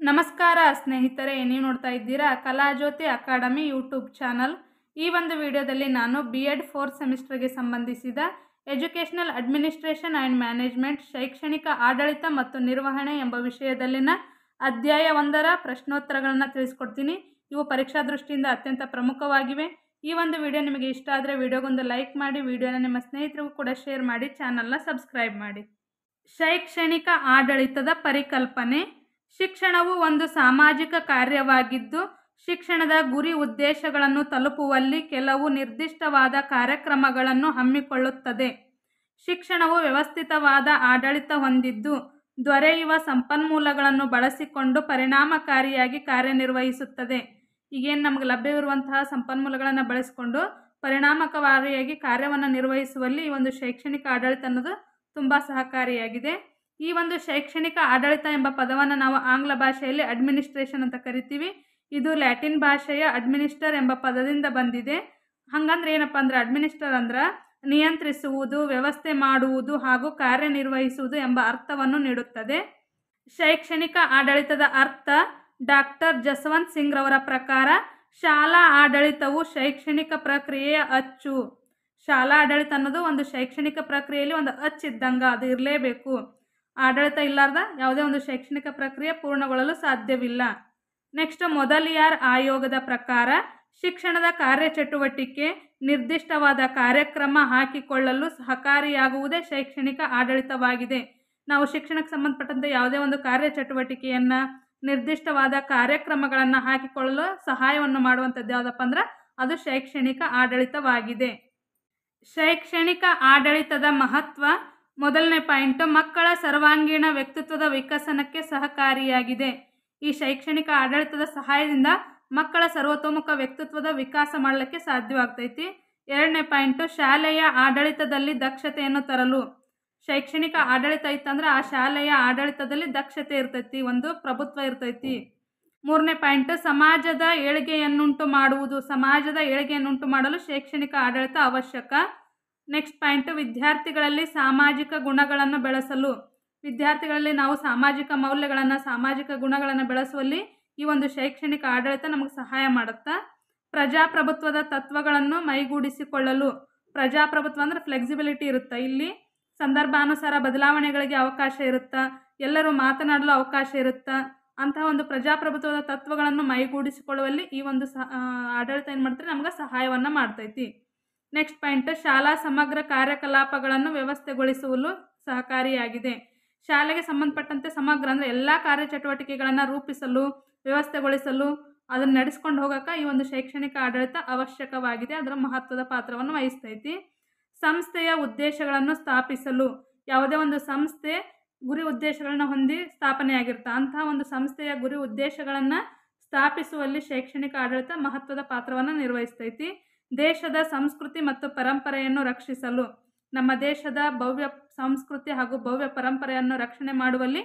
ನಮಸ್ಕಾರ ಸ್ನೇಹಿತರೆ, ನೀವು ನೋಡ್ತಾ ಇದ್ದೀರಾ ಕಲಾಜ್ಯೋತಿ ಅಕಾಡೆಮಿ ಯೂಟ್ಯೂಬ್ ಚಾನಲ್. ಈ ಒಂದು ವಿಡಿಯೋದಲ್ಲಿ ನಾನು B.Ed 4th ಸೆಮಿಸ್ಟರ್ಗೆ ಸಂಬಂಧಿಸಿದ ಎಜುಕೇಷನಲ್ ಅಡ್ಮಿನಿಸ್ಟ್ರೇಷನ್ ಆ್ಯಂಡ್ ಮ್ಯಾನೇಜ್ಮೆಂಟ್ ಶೈಕ್ಷಣಿಕ ಆಡಳಿತ ಮತ್ತು ನಿರ್ವಹಣೆ ಎಂಬ ವಿಷಯದಲ್ಲಿನ ಅಧ್ಯಾಯ 1ರ ಪ್ರಶ್ನೋತ್ತರಗಳನ್ನು ತಿಳಿಸ್ಕೊಡ್ತೀನಿ. ಇವು ಪರೀಕ್ಷಾ ದೃಷ್ಟಿಯಿಂದ ಅತ್ಯಂತ ಪ್ರಮುಖವಾಗಿವೆ. ಈ ಒಂದು ವಿಡಿಯೋ ನಿಮಗೆ ಇಷ್ಟ ಆದರೆ ವಿಡಿಯೋಗೊಂದು ಲೈಕ್ ಮಾಡಿ, ವಿಡಿಯೋನ ನಿಮ್ಮ ಸ್ನೇಹಿತರಿಗೂ ಕೂಡ ಶೇರ್ ಮಾಡಿ, ಚಾನಲ್ನ ಸಬ್ಸ್ಕ್ರೈಬ್ ಮಾಡಿ. ಶೈಕ್ಷಣಿಕ ಆಡಳಿತದ ಪರಿಕಲ್ಪನೆ. ಶಿಕ್ಷಣವು ಒಂದು ಸಾಮಾಜಿಕ ಕಾರ್ಯವಾಗಿದ್ದು, ಶಿಕ್ಷಣದ ಗುರಿ ಉದ್ದೇಶಗಳನ್ನು ತಲುಪುವಲ್ಲಿ ಕೆಲವು ನಿರ್ದಿಷ್ಟವಾದ ಕಾರ್ಯಕ್ರಮಗಳನ್ನು ಹಮ್ಮಿಕೊಳ್ಳುತ್ತದೆ. ಶಿಕ್ಷಣವು ವ್ಯವಸ್ಥಿತವಾದ ಆಡಳಿತ ಹೊಂದಿದ್ದು, ದೊರೆಯುವ ಸಂಪನ್ಮೂಲಗಳನ್ನು ಬಳಸಿಕೊಂಡು ಪರಿಣಾಮಕಾರಿಯಾಗಿ ಕಾರ್ಯನಿರ್ವಹಿಸುತ್ತದೆ. ಈಗೇನು ನಮಗೆ ಲಭ್ಯವಿರುವಂತಹ ಸಂಪನ್ಮೂಲಗಳನ್ನು ಬಳಸಿಕೊಂಡು ಪರಿಣಾಮಕಾರಿಯಾಗಿ ಕಾರ್ಯವನ್ನು ನಿರ್ವಹಿಸುವಲ್ಲಿ ಈ ಒಂದು ಶೈಕ್ಷಣಿಕ ಆಡಳಿತ ಅನ್ನೋದು ತುಂಬ ಸಹಕಾರಿಯಾಗಿದೆ. ಈ ಒಂದು ಶೈಕ್ಷಣಿಕ ಆಡಳಿತ ಎಂಬ ಪದವನ್ನು ನಾವು ಆಂಗ್ಲ ಭಾಷೆಯಲ್ಲಿ ಅಡ್ಮಿನಿಸ್ಟ್ರೇಷನ್ ಅಂತ ಕರಿತೀವಿ. ಇದು ಲ್ಯಾಟಿನ್ ಭಾಷೆಯ ಅಡ್ಮಿನಿಸ್ಟರ್ ಎಂಬ ಪದದಿಂದ ಬಂದಿದೆ. ಹಾಗಂದ್ರೆ ಏನಪ್ಪ ಅಂದ್ರೆ ಅಡ್ಮಿನಿಸ್ಟರ್ ಅಂದ್ರೆ ನಿಯಂತ್ರಿಸುವುದು, ವ್ಯವಸ್ಥೆ ಮಾಡುವುದು ಹಾಗೂ ಕಾರ್ಯನಿರ್ವಹಿಸುವುದು ಎಂಬ ಅರ್ಥವನ್ನು ನೀಡುತ್ತದೆ. ಶೈಕ್ಷಣಿಕ ಆಡಳಿತದ ಅರ್ಥ. ಡಾಕ್ಟರ್ ಜಸ್ವಂತ್ ಸಿಂಗ್ ರವರ ಪ್ರಕಾರ ಶಾಲಾ ಆಡಳಿತವು ಶೈಕ್ಷಣಿಕ ಪ್ರಕ್ರಿಯೆಯ ಅಚ್ಚು. ಶಾಲಾ ಆಡಳಿತ ಅನ್ನೋದು ಒಂದು ಶೈಕ್ಷಣಿಕ ಪ್ರಕ್ರಿಯೆಯಲ್ಲಿ ಒಂದು ಅಚ್ಚಿದ್ದಂಗೆ, ಅದು ಇರಲೇಬೇಕು. ಆಡಳಿತ ಇಲ್ಲಾರ್ದ ಯಾವುದೇ ಒಂದು ಶೈಕ್ಷಣಿಕ ಪ್ರಕ್ರಿಯೆ ಪೂರ್ಣಗೊಳ್ಳಲು ಸಾಧ್ಯವಿಲ್ಲ. ನೆಕ್ಸ್ಟ್, ಮೊದಲಿಯಾರ್ ಆಯೋಗದ ಪ್ರಕಾರ ಶಿಕ್ಷಣದ ಕಾರ್ಯಚಟುವಟಿಕೆ ನಿರ್ದಿಷ್ಟವಾದ ಕಾರ್ಯಕ್ರಮ ಹಾಕಿಕೊಳ್ಳಲು ಸಹಕಾರಿಯಾಗುವುದೇ ಶೈಕ್ಷಣಿಕ ಆಡಳಿತವಾಗಿದೆ. ನಾವು ಶಿಕ್ಷಣಕ್ಕೆ ಸಂಬಂಧಪಟ್ಟಂತೆ ಯಾವುದೇ ಒಂದು ಕಾರ್ಯಚಟುವಟಿಕೆಯನ್ನು, ನಿರ್ದಿಷ್ಟವಾದ ಕಾರ್ಯಕ್ರಮಗಳನ್ನು ಹಾಕಿಕೊಳ್ಳಲು ಸಹಾಯವನ್ನು ಮಾಡುವಂಥದ್ದು ಯಾವುದಪ್ಪ ಅಂದ್ರೆ ಅದು ಶೈಕ್ಷಣಿಕ ಆಡಳಿತವಾಗಿದೆ. ಶೈಕ್ಷಣಿಕ ಆಡಳಿತದ ಮಹತ್ವ. ಮೊದಲನೇ ಪಾಯಿಂಟ್, ಮಕ್ಕಳ ಸರ್ವಾಂಗೀಣ ವ್ಯಕ್ತಿತ್ವದ ವಿಕಸನಕ್ಕೆ ಸಹಕಾರಿಯಾಗಿದೆ. ಈ ಶೈಕ್ಷಣಿಕ ಆಡಳಿತದ ಸಹಾಯದಿಂದ ಮಕ್ಕಳ ಸರ್ವತೋಮುಖ ವ್ಯಕ್ತಿತ್ವದ ವಿಕಾಸ ಮಾಡಲಿಕ್ಕೆ ಸಾಧ್ಯವಾಗ್ತೈತಿ. ಎರಡನೇ ಪಾಯಿಂಟು, ಶಾಲೆಯ ಆಡಳಿತದಲ್ಲಿ ದಕ್ಷತೆಯನ್ನು ತರಲು. ಶೈಕ್ಷಣಿಕ ಆಡಳಿತ ಇತ್ತಂದ್ರೆ ಆ ಶಾಲೆಯ ಆಡಳಿತದಲ್ಲಿ ದಕ್ಷತೆ ಇರ್ತೈತಿ, ಒಂದು ಪ್ರಭುತ್ವ ಇರ್ತೈತಿ. ಮೂರನೇ ಪಾಯಿಂಟ್, ಸಮಾಜದ ಏಳಿಗೆಯನ್ನುಂಟು ಮಾಡುವುದು. ಸಮಾಜದ ಏಳಿಗೆಯನ್ನುಂಟು ಮಾಡಲು ಶೈಕ್ಷಣಿಕ ಆಡಳಿತ ಅವಶ್ಯಕ. ನೆಕ್ಸ್ಟ್ ಪಾಯಿಂಟ್, ವಿದ್ಯಾರ್ಥಿಗಳಲ್ಲಿ ಸಾಮಾಜಿಕ ಗುಣಗಳನ್ನು ಬೆಳೆಸಲು. ವಿದ್ಯಾರ್ಥಿಗಳಲ್ಲಿ ನಾವು ಸಾಮಾಜಿಕ ಮೌಲ್ಯಗಳನ್ನು, ಸಾಮಾಜಿಕ ಗುಣಗಳನ್ನು ಬೆಳೆಸುವಲ್ಲಿ ಈ ಒಂದು ಶೈಕ್ಷಣಿಕ ಆಡಳಿತ ನಮಗೆ ಸಹಾಯ ಮಾಡುತ್ತಾ. ಪ್ರಜಾಪ್ರಭುತ್ವದ ತತ್ವಗಳನ್ನು ಮೈಗೂಡಿಸಿಕೊಳ್ಳಲು. ಪ್ರಜಾಪ್ರಭುತ್ವ ಅಂದರೆ ಫ್ಲೆಕ್ಸಿಬಿಲಿಟಿ ಇರುತ್ತೆ. ಇಲ್ಲಿ ಸಂದರ್ಭಾನುಸಾರ ಬದಲಾವಣೆಗಳಿಗೆ ಅವಕಾಶ ಇರುತ್ತಾ, ಎಲ್ಲರೂ ಮಾತನಾಡಲು ಅವಕಾಶ ಇರುತ್ತಾ. ಅಂತಹ ಒಂದು ಪ್ರಜಾಪ್ರಭುತ್ವದ ತತ್ವಗಳನ್ನು ಮೈಗೂಡಿಸಿಕೊಳ್ಳುವಲ್ಲಿ ಈ ಒಂದು ಆಡಳಿತ ಏನು ಮಾಡ್ತಾರೆ, ನಮ್ಗೆ ಸಹಾಯವನ್ನು ಮಾಡ್ತೈತಿ. ನೆಕ್ಸ್ಟ್ ಪಾಯಿಂಟ್, ಶಾಲಾ ಸಮಗ್ರ ಕಾರ್ಯಕಲಾಪಗಳನ್ನು ವ್ಯವಸ್ಥೆಗೊಳಿಸಲು ಸಹಕಾರಿಯಾಗಿದೆ. ಶಾಲೆಗೆ ಸಂಬಂಧಪಟ್ಟಂತೆ ಸಮಗ್ರ ಅಂದರೆ ಎಲ್ಲ ಕಾರ್ಯಚಟುವಟಿಕೆಗಳನ್ನು ರೂಪಿಸಲು, ವ್ಯವಸ್ಥೆಗೊಳಿಸಲು, ಅದನ್ನು ನಡೆಸ್ಕೊಂಡು ಹೋಗೋಕೆ ಈ ಒಂದು ಶೈಕ್ಷಣಿಕ ಆಡಳಿತ ಅವಶ್ಯಕವಾಗಿದೆ. ಅದರ ಮಹತ್ವದ ಪಾತ್ರವನ್ನು ವಹಿಸ್ತೈತಿ. ಸಂಸ್ಥೆಯ ಉದ್ದೇಶಗಳನ್ನು ಸ್ಥಾಪಿಸಲು. ಯಾವುದೇ ಒಂದು ಸಂಸ್ಥೆ ಗುರಿ ಉದ್ದೇಶಗಳನ್ನು ಹೊಂದಿ ಸ್ಥಾಪನೆಯಾಗಿರುತ್ತೆ. ಅಂತಹ ಒಂದು ಸಂಸ್ಥೆಯ ಗುರಿ ಉದ್ದೇಶಗಳನ್ನು ಸ್ಥಾಪಿಸುವಲ್ಲಿ ಶೈಕ್ಷಣಿಕ ಆಡಳಿತ ಮಹತ್ವದ ಪಾತ್ರವನ್ನು ನಿರ್ವಹಿಸ್ತೈತಿ. ದೇಶದ ಸಂಸ್ಕೃತಿ ಮತ್ತು ಪರಂಪರೆಯನ್ನು ರಕ್ಷಿಸಲು. ನಮ್ಮ ದೇಶದ ಭವ್ಯ ಸಂಸ್ಕೃತಿ ಹಾಗೂ ಭವ್ಯ ಪರಂಪರೆಯನ್ನು ರಕ್ಷಣೆ ಮಾಡುವಲ್ಲಿ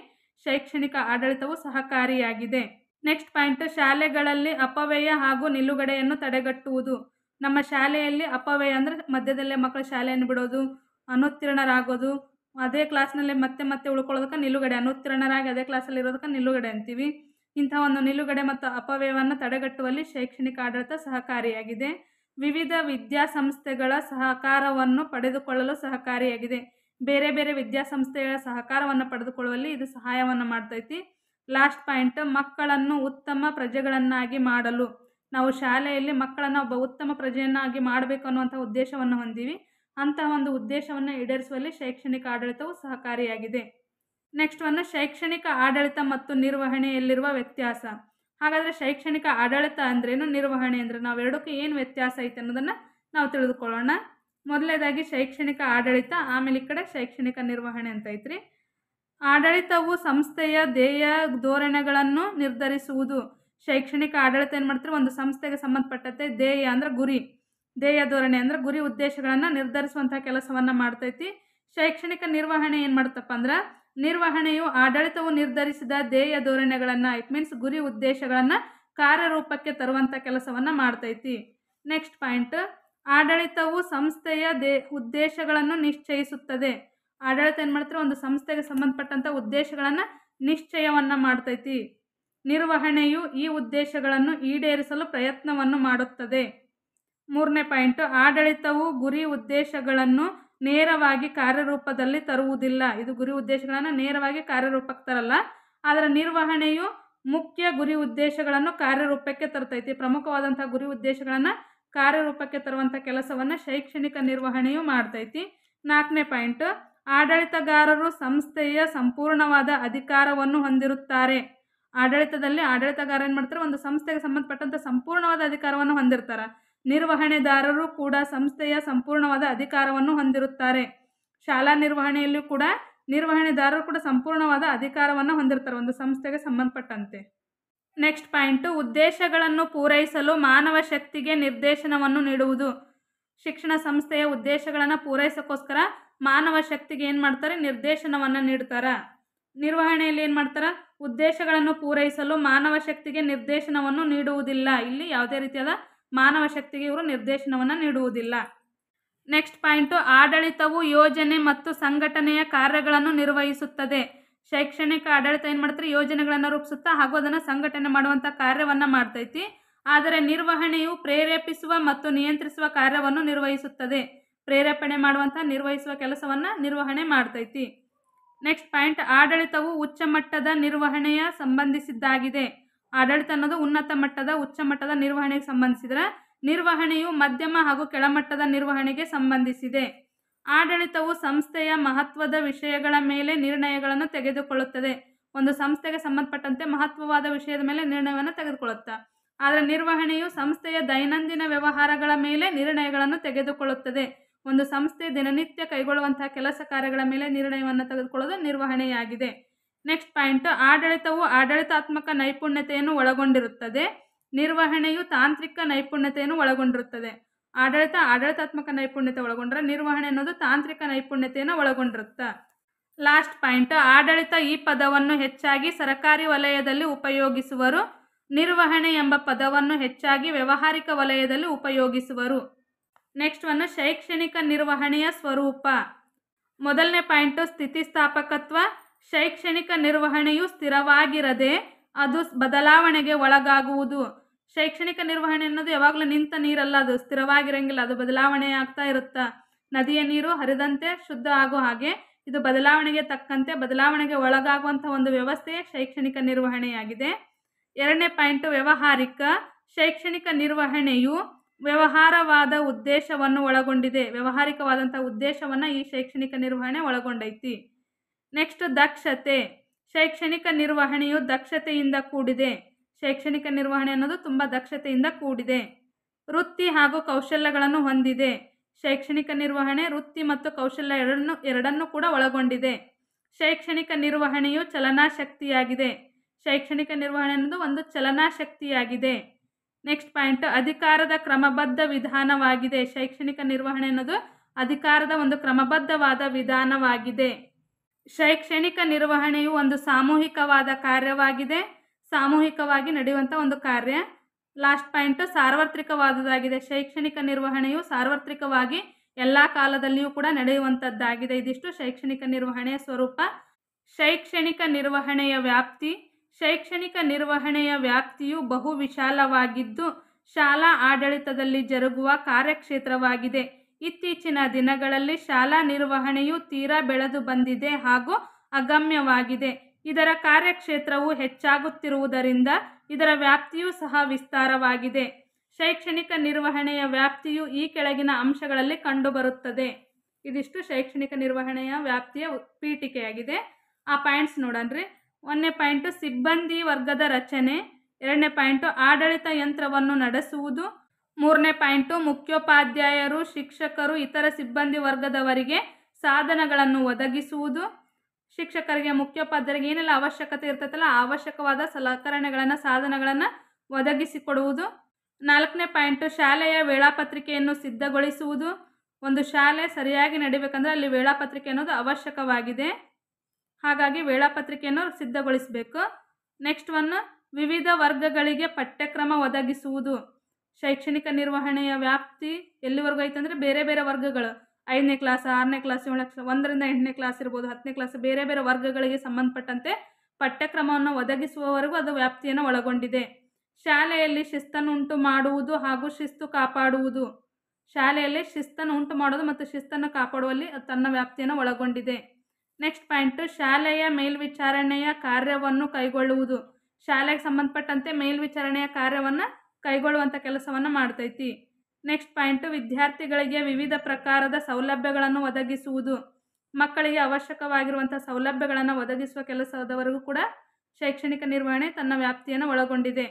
ಶೈಕ್ಷಣಿಕ ಆಡಳಿತವು ಸಹಕಾರಿಯಾಗಿದೆ. ನೆಕ್ಸ್ಟ್ ಪಾಯಿಂಟ್, ಶಾಲೆಗಳಲ್ಲಿ ಅಪವ್ಯಯ ಹಾಗೂ ನಿಲುಗಡೆಯನ್ನು ತಡೆಗಟ್ಟುವುದು. ನಮ್ಮ ಶಾಲೆಯಲ್ಲಿ ಅಪವ್ಯಯ ಅಂದರೆ ಮಧ್ಯದಲ್ಲೇ ಮಕ್ಕಳು ಶಾಲೆಯನ್ನು ಬಿಡೋದು, ಅನುತ್ತೀರ್ಣರಾಗೋದು, ಅದೇ ಕ್ಲಾಸ್ನಲ್ಲಿ ಮತ್ತೆ ಮತ್ತೆ ಉಳ್ಕೊಳ್ಳೋದಕ್ಕೆ ನಿಲುಗಡೆ, ಅನುತ್ತೀರ್ಣರಾಗಿ ಅದೇ ಕ್ಲಾಸಲ್ಲಿ ಇರೋದಕ್ಕೆ ನಿಲುಗಡೆ ಅಂತೀವಿ. ಇಂಥ ಒಂದು ನಿಲುಗಡೆ ಮತ್ತು ಅಪವ್ಯಯವನ್ನು ತಡೆಗಟ್ಟುವಲ್ಲಿ ಶೈಕ್ಷಣಿಕ ಆಡಳಿತ ಸಹಕಾರಿಯಾಗಿದೆ. ವಿವಿಧ ವಿದ್ಯಾಸಂಸ್ಥೆಗಳ ಸಹಕಾರವನ್ನು ಪಡೆದುಕೊಳ್ಳಲು ಸಹಕಾರಿಯಾಗಿದೆ. ಬೇರೆ ಬೇರೆ ವಿದ್ಯಾಸಂಸ್ಥೆಗಳ ಸಹಕಾರವನ್ನು ಪಡೆದುಕೊಳ್ಳುವಲ್ಲಿ ಇದು ಸಹಾಯವನ್ನು ಮಾಡ್ತೈತಿ. ಲಾಸ್ಟ್ ಪಾಯಿಂಟ್, ಮಕ್ಕಳನ್ನು ಉತ್ತಮ ಪ್ರಜೆಗಳನ್ನಾಗಿ ಮಾಡಲು. ನಾವು ಶಾಲೆಯಲ್ಲಿ ಮಕ್ಕಳನ್ನು ಒಬ್ಬ ಉತ್ತಮ ಪ್ರಜೆಯನ್ನಾಗಿ ಮಾಡಬೇಕು ಅನ್ನುವಂಥ ಉದ್ದೇಶವನ್ನು ಹೊಂದೀವಿ. ಅಂತಹ ಒಂದು ಉದ್ದೇಶವನ್ನು ಈಡೇರಿಸುವಲ್ಲಿ ಶೈಕ್ಷಣಿಕ ಆಡಳಿತವು ಸಹಕಾರಿಯಾಗಿದೆ. ನೆಕ್ಸ್ಟ್ ಒಂದು, ಶೈಕ್ಷಣಿಕ ಆಡಳಿತ ಮತ್ತು ನಿರ್ವಹಣೆಯಲ್ಲಿರುವ ವ್ಯತ್ಯಾಸ. ಹಾಗಾದರೆ ಶೈಕ್ಷಣಿಕ ಆಡಳಿತ ಅಂದ್ರೇನು, ನಿರ್ವಹಣೆ ಅಂದರೆ ನಾವೆರಡಕ್ಕೂ ಏನು ವ್ಯತ್ಯಾಸ ಐತೆ ಅನ್ನೋದನ್ನು ನಾವು ತಿಳಿದುಕೊಳ್ಳೋಣ. ಮೊದಲನೇದಾಗಿ ಶೈಕ್ಷಣಿಕ ಆಡಳಿತ, ಆಮೇಲೆ ಈ ಕಡೆ ಶೈಕ್ಷಣಿಕ ನಿರ್ವಹಣೆ ಅಂತ ಐತ್ರಿ. ಆಡಳಿತವು ಸಂಸ್ಥೆಯ ಧ್ಯೇಯ ಧೋರಣೆಗಳನ್ನು ನಿರ್ಧರಿಸುವುದು. ಶೈಕ್ಷಣಿಕ ಆಡಳಿತ ಏನು ಮಾಡ್ತಾರೆ, ಒಂದು ಸಂಸ್ಥೆಗೆ ಸಂಬಂಧಪಟ್ಟಂತೆ ಧ್ಯೇಯ ಅಂದರೆ ಗುರಿ, ಧ್ಯೇಯ ಧೋರಣೆ ಅಂದರೆ ಗುರಿ ಉದ್ದೇಶಗಳನ್ನು ನಿರ್ಧರಿಸುವಂಥ ಕೆಲಸವನ್ನು ಮಾಡ್ತೈತಿ. ಶೈಕ್ಷಣಿಕ ನಿರ್ವಹಣೆ ಏನು ಮಾಡುತ್ತಪ್ಪ ಅಂದ್ರೆ, ನಿರ್ವಹಣೆಯು ಆಡಳಿತವು ನಿರ್ಧರಿಸಿದ ಧ್ಯೇಯ ಧೋರಣೆಗಳನ್ನು, ಇಟ್ ಮೀನ್ಸ್ ಗುರಿ ಉದ್ದೇಶಗಳನ್ನು ಕಾರ್ಯರೂಪಕ್ಕೆ ತರುವಂಥ ಕೆಲಸವನ್ನು ಮಾಡ್ತೈತಿ. ನೆಕ್ಸ್ಟ್ ಪಾಯಿಂಟ್, ಆಡಳಿತವು ಸಂಸ್ಥೆಯ ಉದ್ದೇಶಗಳನ್ನು ನಿಶ್ಚಯಿಸುತ್ತದೆ. ಆಡಳಿತ ಏನು ಮಾಡ್ತಾರೆ, ಒಂದು ಸಂಸ್ಥೆಗೆ ಸಂಬಂಧಪಟ್ಟಂಥ ಉದ್ದೇಶಗಳನ್ನು ನಿಶ್ಚಯವನ್ನು ಮಾಡ್ತೈತಿ. ನಿರ್ವಹಣೆಯು ಈ ಉದ್ದೇಶಗಳನ್ನು ಈಡೇರಿಸಲು ಪ್ರಯತ್ನವನ್ನು ಮಾಡುತ್ತದೆ. 3ನೇ ಪಾಯಿಂಟು, ಆಡಳಿತವು ಗುರಿ ಉದ್ದೇಶಗಳನ್ನು ನೇರವಾಗಿ ಕಾರ್ಯರೂಪದಲ್ಲಿ ತರುವುದಿಲ್ಲ. ಇದು ಗುರಿ ಉದ್ದೇಶಗಳನ್ನು ನೇರವಾಗಿ ಕಾರ್ಯರೂಪಕ್ಕೆ ತರಲ್ಲ, ಆದರೆ ನಿರ್ವಹಣೆಯು ಮುಖ್ಯ ಗುರಿ ಉದ್ದೇಶಗಳನ್ನು ಕಾರ್ಯರೂಪಕ್ಕೆ ತರ್ತೈತಿ. ಪ್ರಮುಖವಾದಂಥ ಗುರಿ ಉದ್ದೇಶಗಳನ್ನು ಕಾರ್ಯರೂಪಕ್ಕೆ ತರುವಂಥ ಕೆಲಸವನ್ನು ಶೈಕ್ಷಣಿಕ ನಿರ್ವಹಣೆಯು ಮಾಡ್ತೈತಿ. 4ನೇ ಪಾಯಿಂಟು, ಆಡಳಿತಗಾರರು ಸಂಸ್ಥೆಯ ಸಂಪೂರ್ಣವಾದ ಅಧಿಕಾರವನ್ನು ಹೊಂದಿರುತ್ತಾರೆ. ಆಡಳಿತದಲ್ಲಿ ಆಡಳಿತಗಾರ ಏನು ಮಾಡ್ತಾರೆ, ಒಂದು ಸಂಸ್ಥೆಗೆ ಸಂಬಂಧಪಟ್ಟಂಥ ಸಂಪೂರ್ಣವಾದ ಅಧಿಕಾರವನ್ನು ಹೊಂದಿರ್ತಾರೆ. ನಿರ್ವಹಣೆದಾರರು ಕೂಡ ಸಂಸ್ಥೆಯ ಸಂಪೂರ್ಣವಾದ ಅಧಿಕಾರವನ್ನು ಹೊಂದಿರುತ್ತಾರೆ. ಶಾಲಾ ನಿರ್ವಹಣೆಯಲ್ಲೂ ಕೂಡ ನಿರ್ವಹಣೆದಾರರು ಕೂಡ ಸಂಪೂರ್ಣವಾದ ಅಧಿಕಾರವನ್ನು ಹೊಂದಿರ್ತಾರೆ ಒಂದು ಸಂಸ್ಥೆಗೆ ಸಂಬಂಧಪಟ್ಟಂತೆ. ನೆಕ್ಸ್ಟ್ ಪಾಯಿಂಟು, ಉದ್ದೇಶಗಳನ್ನು ಪೂರೈಸಲು ಮಾನವ ಶಕ್ತಿಗೆ ನಿರ್ದೇಶನವನ್ನು ನೀಡುವುದು. ಶಿಕ್ಷಣ ಸಂಸ್ಥೆಯ ಉದ್ದೇಶಗಳನ್ನು ಪೂರೈಸೋಕ್ಕೋಸ್ಕರ ಮಾನವ ಶಕ್ತಿಗೆ ಏನು ಮಾಡ್ತಾರೆ, ನಿರ್ದೇಶನವನ್ನು ನೀಡ್ತಾರೆ. ನಿರ್ವಹಣೆಯಲ್ಲಿ ಏನು ಮಾಡ್ತಾರೆ, ಉದ್ದೇಶಗಳನ್ನು ಪೂರೈಸಲು ಮಾನವ ಶಕ್ತಿಗೆ ನಿರ್ದೇಶನವನ್ನು ನೀಡುವುದಿಲ್ಲ. ಇಲ್ಲಿ ಯಾವುದೇ ರೀತಿಯಾದ ಮಾನವ ಶಕ್ತಿಗೆ ಇವರು ನಿರ್ದೇಶನವನ್ನು ನೀಡುವುದಿಲ್ಲ. ನೆಕ್ಸ್ಟ್ ಪಾಯಿಂಟು, ಆಡಳಿತವು ಯೋಜನೆ ಮತ್ತು ಸಂಘಟನೆಯ ಕಾರ್ಯಗಳನ್ನು ನಿರ್ವಹಿಸುತ್ತದೆ. ಶೈಕ್ಷಣಿಕ ಆಡಳಿತ ಏನು ಮಾಡ್ತಾರೆ, ಯೋಜನೆಗಳನ್ನು ರೂಪಿಸುತ್ತಾ ಹಾಗೂ ಅದನ್ನು ಸಂಘಟನೆ ಮಾಡುವಂಥ ಕಾರ್ಯವನ್ನು ಮಾಡ್ತೈತಿ. ಆದರೆ ನಿರ್ವಹಣೆಯು ಪ್ರೇರೇಪಿಸುವ ಮತ್ತು ನಿಯಂತ್ರಿಸುವ ಕಾರ್ಯವನ್ನು ನಿರ್ವಹಿಸುತ್ತದೆ. ಪ್ರೇರೇಪಣೆ ಮಾಡುವಂಥ ನಿರ್ವಹಿಸುವ ಕೆಲಸವನ್ನು ನಿರ್ವಹಣೆ ಮಾಡ್ತೈತಿ. ನೆಕ್ಸ್ಟ್ ಪಾಯಿಂಟ್, ಆಡಳಿತವು ಉಚ್ಚ ಮಟ್ಟದ ನಿರ್ವಹಣೆಯ ಸಂಬಂಧಿಸಿದ್ದಾಗಿದೆ. ಆಡಳಿತ ಅನ್ನೋದು ಉನ್ನತ ಮಟ್ಟದ ಉಚ್ಚ ಮಟ್ಟದ ನಿರ್ವಹಣೆಗೆ ಸಂಬಂಧಿಸಿದರೆ, ನಿರ್ವಹಣೆಯು ಮಧ್ಯಮ ಹಾಗೂ ಕೆಳಮಟ್ಟದ ನಿರ್ವಹಣೆಗೆ ಸಂಬಂಧಿಸಿದೆ. ಆಡಳಿತವು ಸಂಸ್ಥೆಯ ಮಹತ್ವದ ವಿಷಯಗಳ ಮೇಲೆ ನಿರ್ಣಯಗಳನ್ನು ತೆಗೆದುಕೊಳ್ಳುತ್ತದೆ. ಒಂದು ಸಂಸ್ಥೆಗೆ ಸಂಬಂಧಪಟ್ಟಂತೆ ಮಹತ್ವವಾದ ವಿಷಯದ ಮೇಲೆ ನಿರ್ಣಯವನ್ನು ತೆಗೆದುಕೊಳ್ಳುತ್ತೆ. ಆದರೆ ನಿರ್ವಹಣೆಯು ಸಂಸ್ಥೆಯ ದೈನಂದಿನ ವ್ಯವಹಾರಗಳ ಮೇಲೆ ನಿರ್ಣಯಗಳನ್ನು ತೆಗೆದುಕೊಳ್ಳುತ್ತದೆ. ಒಂದು ಸಂಸ್ಥೆ ದಿನನಿತ್ಯ ಕೈಗೊಳ್ಳುವಂತಹ ಕೆಲಸ ಕಾರ್ಯಗಳ ಮೇಲೆ ನಿರ್ಣಯವನ್ನು ತೆಗೆದುಕೊಳ್ಳೋದು ನಿರ್ವಹಣೆಯಾಗಿದೆ. ನೆಕ್ಸ್ಟ್ ಪಾಯಿಂಟ್, ಆಡಳಿತವು ಆಡಳಿತಾತ್ಮಕ ನೈಪುಣ್ಯತೆಯನ್ನು ಒಳಗೊಂಡಿರುತ್ತದೆ. ನಿರ್ವಹಣೆಯು ತಾಂತ್ರಿಕ ನೈಪುಣ್ಯತೆಯನ್ನು ಒಳಗೊಂಡಿರುತ್ತದೆ. ಆಡಳಿತಾತ್ಮಕ ನೈಪುಣ್ಯತೆ ಒಳಗೊಂಡ್ರೆ ನಿರ್ವಹಣೆ ಅನ್ನೋದು ತಾಂತ್ರಿಕ ನೈಪುಣ್ಯತೆಯನ್ನು ಒಳಗೊಂಡಿರುತ್ತೆ. ಲಾಸ್ಟ್ ಪಾಯಿಂಟ್, ಆಡಳಿತ ಈ ಪದವನ್ನು ಹೆಚ್ಚಾಗಿ ಸರ್ಕಾರಿ ವಲಯದಲ್ಲಿ ಉಪಯೋಗಿಸುವರು. ನಿರ್ವಹಣೆ ಎಂಬ ಪದವನ್ನು ಹೆಚ್ಚಾಗಿ ವ್ಯಾವಹಾರಿಕ ವಲಯದಲ್ಲಿ ಉಪಯೋಗಿಸುವರು. ನೆಕ್ಸ್ಟ್ ಒಂದು, ಶೈಕ್ಷಣಿಕ ನಿರ್ವಹಣೆಯ ಸ್ವರೂಪ. ಮೊದಲನೇ ಪಾಯಿಂಟು, ಸ್ಥಿತಿಸ್ಥಾಪಕತ್ವ. ಶೈಕ್ಷಣಿಕ ನಿರ್ವಹಣೆಯು ಸ್ಥಿರವಾಗಿರದೆ ಅದು ಬದಲಾವಣೆಗೆ ಒಳಗಾಗುವುದು. ಶೈಕ್ಷಣಿಕ ನಿರ್ವಹಣೆ ಅನ್ನೋದು ಯಾವಾಗಲೂ ನಿಂತ ನೀರಲ್ಲ, ಅದು ಸ್ಥಿರವಾಗಿರಂಗಿಲ್ಲ, ಅದು ಬದಲಾವಣೆ ಆಗ್ತಾ ಇರುತ್ತೆ. ನದಿಯ ನೀರು ಹರಿದಂತೆ ಶುದ್ಧ ಆಗೋ ಹಾಗೆ ಇದು ಬದಲಾವಣೆಗೆ ತಕ್ಕಂತೆ ಬದಲಾವಣೆಗೆ ಒಳಗಾಗುವಂಥ ಒಂದು ವ್ಯವಸ್ಥೆಯೇ ಶೈಕ್ಷಣಿಕ ನಿರ್ವಹಣೆಯಾಗಿದೆ. ಎರಡನೇ ಪಾಯಿಂಟು, ವ್ಯಾವಹಾರಿಕ. ಶೈಕ್ಷಣಿಕ ನಿರ್ವಹಣೆಯು ವ್ಯವಹಾರವಾದ ಉದ್ದೇಶವನ್ನು ಒಳಗೊಂಡಿದೆ. ವ್ಯಾವಹಾರಿಕವಾದಂಥ ಉದ್ದೇಶವನ್ನು ಈ ಶೈಕ್ಷಣಿಕ ನಿರ್ವಹಣೆ ಒಳಗೊಂಡೈತಿ. ನೆಕ್ಸ್ಟ್, ದಕ್ಷತೆ. ಶೈಕ್ಷಣಿಕ ನಿರ್ವಹಣೆಯು ದಕ್ಷತೆಯಿಂದ ಕೂಡಿದೆ. ಶೈಕ್ಷಣಿಕ ನಿರ್ವಹಣೆ ಅನ್ನೋದು ತುಂಬ ದಕ್ಷತೆಯಿಂದ ಕೂಡಿದೆ. ವೃತ್ತಿ ಹಾಗೂ ಕೌಶಲ್ಯಗಳನ್ನು ಹೊಂದಿದೆ. ಶೈಕ್ಷಣಿಕ ನಿರ್ವಹಣೆ ವೃತ್ತಿ ಮತ್ತು ಕೌಶಲ್ಯ ಎರಡನ್ನೂ ಕೂಡ ಒಳಗೊಂಡಿದೆ. ಶೈಕ್ಷಣಿಕ ನಿರ್ವಹಣೆಯು ಚಲನಾಶಕ್ತಿಯಾಗಿದೆ. ಶೈಕ್ಷಣಿಕ ನಿರ್ವಹಣೆ ಅನ್ನೋದು ಒಂದು ಚಲನಾಶಕ್ತಿಯಾಗಿದೆ. ನೆಕ್ಸ್ಟ್ ಪಾಯಿಂಟ್, ಅಧಿಕಾರದ ಕ್ರಮಬದ್ಧ ವಿಧಾನವಾಗಿದೆ. ಶೈಕ್ಷಣಿಕ ನಿರ್ವಹಣೆ ಅನ್ನೋದು ಅಧಿಕಾರದ ಒಂದು ಕ್ರಮಬದ್ಧವಾದ ವಿಧಾನವಾಗಿದೆ. ಶೈಕ್ಷಣಿಕ ನಿರ್ವಹಣೆಯು ಒಂದು ಸಾಮೂಹಿಕವಾದ ಕಾರ್ಯವಾಗಿದೆ. ಸಾಮೂಹಿಕವಾಗಿ ನಡೆಯುವಂಥ ಒಂದು ಕಾರ್ಯ. ಲಾಸ್ಟ್ ಪಾಯಿಂಟು, ಸಾರ್ವತ್ರಿಕವಾದುದಾಗಿದೆ. ಶೈಕ್ಷಣಿಕ ನಿರ್ವಹಣೆಯು ಸಾರ್ವತ್ರಿಕವಾಗಿ ಎಲ್ಲ ಕಾಲದಲ್ಲಿಯೂ ಕೂಡ ನಡೆಯುವಂಥದ್ದಾಗಿದೆ. ಇದಿಷ್ಟು ಶೈಕ್ಷಣಿಕ ನಿರ್ವಹಣೆಯ ಸ್ವರೂಪ. ಶೈಕ್ಷಣಿಕ ನಿರ್ವಹಣೆಯ ವ್ಯಾಪ್ತಿ. ಶೈಕ್ಷಣಿಕ ನಿರ್ವಹಣೆಯ ವ್ಯಾಪ್ತಿಯು ಬಹು ವಿಶಾಲವಾಗಿದ್ದು ಶಾಲಾ ಆಡಳಿತದಲ್ಲಿ ಜರುಗುವ ಕಾರ್ಯಕ್ಷೇತ್ರವಾಗಿದೆ. ಇತ್ತೀಚಿನ ದಿನಗಳಲ್ಲಿ ಶಾಲಾ ನಿರ್ವಹಣೆಯು ತೀರಾ ಬೆಳೆದು ಬಂದಿದೆ ಹಾಗೂ ಅಗಮ್ಯವಾಗಿದೆ. ಇದರ ಕಾರ್ಯಕ್ಷೇತ್ರವು ಹೆಚ್ಚಾಗುತ್ತಿರುವುದರಿಂದ ಇದರ ವ್ಯಾಪ್ತಿಯೂ ಸಹ ವಿಸ್ತಾರವಾಗಿದೆ. ಶೈಕ್ಷಣಿಕ ನಿರ್ವಹಣೆಯ ವ್ಯಾಪ್ತಿಯು ಈ ಕೆಳಗಿನ ಅಂಶಗಳಲ್ಲಿ ಕಂಡುಬರುತ್ತದೆ. ಇದಿಷ್ಟು ಶೈಕ್ಷಣಿಕ ನಿರ್ವಹಣೆಯ ವ್ಯಾಪ್ತಿಯ ಪೀಠಿಕೆಯಾಗಿದೆ. ಆ ಪಾಯಿಂಟ್ಸ್ ನೋಡನ್ರಿ. 1ನೇ ಪಾಯಿಂಟು, ಸಿಬ್ಬಂದಿ ವರ್ಗದ ರಚನೆ. 2ನೇ ಪಾಯಿಂಟು, ಆಡಳಿತ ಯಂತ್ರವನ್ನು ನಡೆಸುವುದು. 3ನೇ ಪಾಯಿಂಟು, ಮುಖ್ಯೋಪಾಧ್ಯಾಯರು, ಶಿಕ್ಷಕರು, ಇತರ ಸಿಬ್ಬಂದಿ ವರ್ಗದವರಿಗೆ ಸಾಧನಗಳನ್ನು ಒದಗಿಸುವುದು. ಶಿಕ್ಷಕರಿಗೆ, ಮುಖ್ಯೋಪಾಧ್ಯಾಯರಿಗೆ ಏನೆಲ್ಲ ಅವಶ್ಯಕತೆ ಇರ್ತೈತಲ್ಲ ಆ ಅವಶ್ಯಕವಾದ ಸಲಕರಣೆಗಳನ್ನು ಸಾಧನಗಳನ್ನು ಒದಗಿಸಿಕೊಡುವುದು. 4ನೇ ಪಾಯಿಂಟು, ಶಾಲೆಯ ವೇಳಾಪತ್ರಿಕೆಯನ್ನು ಸಿದ್ಧಗೊಳಿಸುವುದು. ಒಂದು ಶಾಲೆ ಸರಿಯಾಗಿ ನಡಿಬೇಕಂದ್ರೆ ಅಲ್ಲಿ ವೇಳಾಪತ್ರಿಕೆ ಅನ್ನೋದು ಅವಶ್ಯಕವಾಗಿದೆ. ಹಾಗಾಗಿ ವೇಳಾಪತ್ರಿಕೆಯನ್ನು ಸಿದ್ಧಗೊಳಿಸಬೇಕು. ನೆಕ್ಸ್ಟ್ ಒನ್, ವಿವಿಧ ವರ್ಗಗಳಿಗೆ ಪಠ್ಯಕ್ರಮ ಒದಗಿಸುವುದು. ಶೈಕ್ಷಣಿಕ ನಿರ್ವಹಣೆಯ ವ್ಯಾಪ್ತಿ ಎಲ್ಲಿವರೆಗೂ ಐತಂದರೆ ಬೇರೆ ಬೇರೆ ವರ್ಗಗಳು, 5ನೇ ಕ್ಲಾಸ್, 6ನೇ ಕ್ಲಾಸ್, 7ನೇ ಕ್ಲಾಸ್, 1ರಿಂದ 8ನೇ ಕ್ಲಾಸ್ ಇರ್ಬೋದು, 10ನೇ ಕ್ಲಾಸ್, ಬೇರೆ ಬೇರೆ ವರ್ಗಗಳಿಗೆ ಸಂಬಂಧಪಟ್ಟಂತೆ ಪಠ್ಯಕ್ರಮವನ್ನು ಒದಗಿಸುವವರೆಗೂ ಅದು ವ್ಯಾಪ್ತಿಯನ್ನು ಒಳಗೊಂಡಿದೆ. ಶಾಲೆಯಲ್ಲಿ ಶಿಸ್ತನ್ನು ಉಂಟು ಮಾಡುವುದು ಹಾಗೂ ಶಿಸ್ತು ಕಾಪಾಡುವುದು. ಶಾಲೆಯಲ್ಲಿ ಶಿಸ್ತನ್ನು ಉಂಟು ಮಾಡೋದು ಮತ್ತು ಶಿಸ್ತನ್ನು ಕಾಪಾಡುವಲ್ಲಿ ತನ್ನ ವ್ಯಾಪ್ತಿಯನ್ನು ಒಳಗೊಂಡಿದೆ. ನೆಕ್ಸ್ಟ್ ಪಾಯಿಂಟು, ಶಾಲೆಯ ಮೇಲ್ವಿಚಾರಣೆಯ ಕಾರ್ಯವನ್ನು ಕೈಗೊಳ್ಳುವುದು. ಶಾಲೆಗೆ ಸಂಬಂಧಪಟ್ಟಂತೆ ಮೇಲ್ವಿಚಾರಣೆಯ ಕಾರ್ಯವನ್ನು ಕೈಗೊಳ್ಳುವಂಥ ಕೆಲಸವನ್ನು ಮಾಡ್ತೈತಿ. ನೆಕ್ಸ್ಟ್ ಪಾಯಿಂಟು, ವಿದ್ಯಾರ್ಥಿಗಳಿಗೆ ವಿವಿಧ ಪ್ರಕಾರದ ಸೌಲಭ್ಯಗಳನ್ನು ಒದಗಿಸುವುದು. ಮಕ್ಕಳಿಗೆ ಅವಶ್ಯಕವಾಗಿರುವಂಥ ಸೌಲಭ್ಯಗಳನ್ನು ಒದಗಿಸುವ ಕೆಲಸದವರೆಗೂ ಕೂಡ ಶೈಕ್ಷಣಿಕ ನಿರ್ವಹಣೆ ತನ್ನ ವ್ಯಾಪ್ತಿಯನ್ನು ಒಳಗೊಂಡಿದೆ.